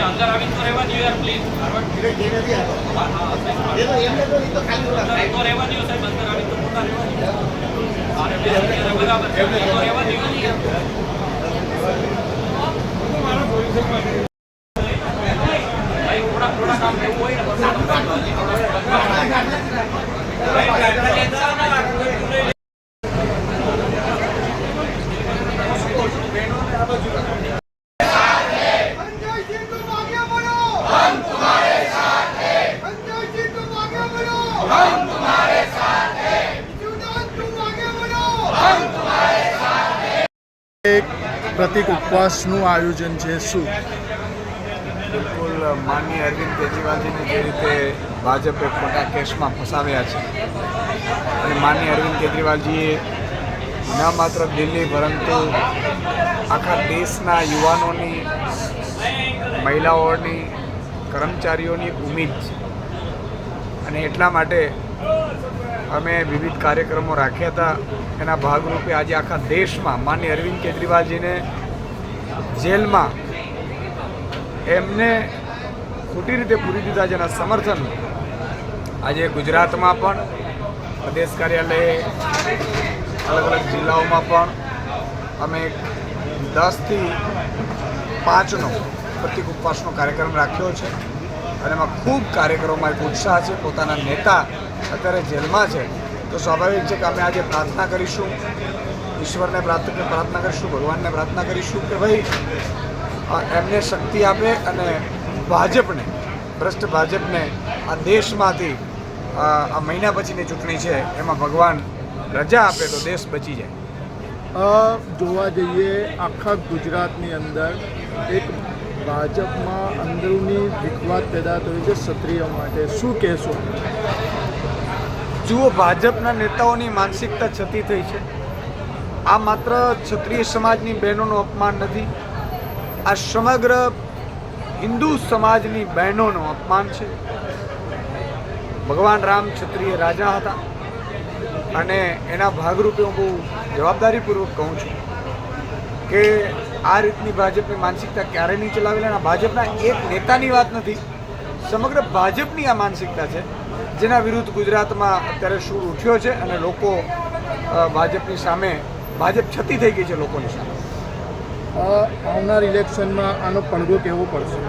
अंदर आवी तो રહેવા દો યાર પ્લીઝ ધીરે ધીરે નથી આવતો એ તો એમને તો ઈ તો ખાલી ઓલા તો રહેવા દો સાહેબ અંદર આવી તો મોટા રહેવા દો આરે બરાબર તો રહેવા દો યાર મારો પોલીસ ભાઈ થોડા કામ એવું હોય ને એક પ્રતિક ઉપવાસનું આયોજન છે શું? બિલકુલ માનનીય અરવિંદ કેજરીવાલજીને જે રીતે ભાજપે ખોટા કેસમાં ફસાવ્યા છે અને માનનીય અરવિંદ કેજરીવાલજીએ ન માત્ર દિલ્હી પરંતુ આખા દેશના યુવાનોની, મહિલાઓની, કર્મચારીઓની ઉમ્મીદ છે અને એટલા માટે અમે વિવિધ કાર્યક્રમો રાખ્યા હતા. એના ભાગરૂપે આજે આખા દેશમાં માનનીય અરવિંદ કેજરીવાલજીને જેલમાં એમને ખોટી રીતે પૂરી દીધા જેના સમર્થન આજે ગુજરાતમાં પણ પ્રદેશ કાર્યાલય અલગ અલગ જિલ્લાઓમાં પણ અમે 10થી 5નો પ્રતિક ઉપવાસનો કાર્યક્રમ રાખ્યો છે અને એમાં ખૂબ કાર્યક્રમોમાં એક ઉત્સાહ છે. પોતાના નેતા અત્યારે જેલમાં છે તો સ્વાભાવિક છે કે અમે આજે પ્રાર્થના કરીશું, ઈશ્વરને પ્રાર્થના કરીશું, ભગવાનને પ્રાર્થના કરીશું કે ભાઈ એમને શક્તિ આપે અને ભાજપને, ભ્રષ્ટ ભાજપને આ દેશમાંથી આ મહિના પછીની ચૂંટણી છે એમાં ભગવાન રજા આપે તો દેશ બચી જાય. જોવા જઈએ આખા ગુજરાતની અંદર એક ભાજપમાં અંદરૂની વિખવાદ પેદા થયો છે ક્ષત્રિય માટે, શું કહેશો? જુઓ, ભાજપના નેતાઓની માનસિકતા છતી થઈ છે. આ માત્ર ક્ષત્રિય સમાજની બહેનોનું અપમાન નથી, આ સમગ્ર હિન્દુ સમાજની બહેનોનું અપમાન છે. ભગવાન રામ ક્ષત્રિય રાજા હતા અને એના ભાગરૂપે હું બહુ જવાબદારીપૂર્વક કહું છું કે આ રીતની ભાજપની માનસિકતા ક્યારેય નહીં ચલાવેલી. અને ભાજપના એક નેતાની વાત નથી, સમગ્ર ભાજપની આ માનસિકતા છે જેના વિરુદ્ધ ગુજરાતમાં અત્યારે સૂર ઉઠ્યો છે અને લોકો ભાજપની સામે, ભાજપ છતી થઈ ગઈ છે લોકોની સામે. આવનાર ઇલેક્શનમાં આનો પડઘો કહેવો પડશે.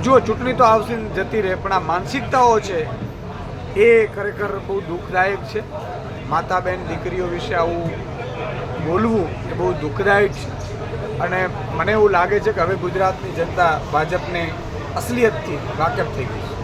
જો ચૂંટણી તો આવશે જતી રહે, પણ આ માનસિકતાઓ છે એ ખરેખર બહુ દુઃખદાયક છે. માતા બહેન દીકરીઓ વિશે આવું બોલવું એ બહુ દુઃખદાયક છે અને મને એવું લાગે છે કે હવે ગુજરાતની જનતા ભાજપને અસલિયતથી વાકેફ થઈ ગઈ છે.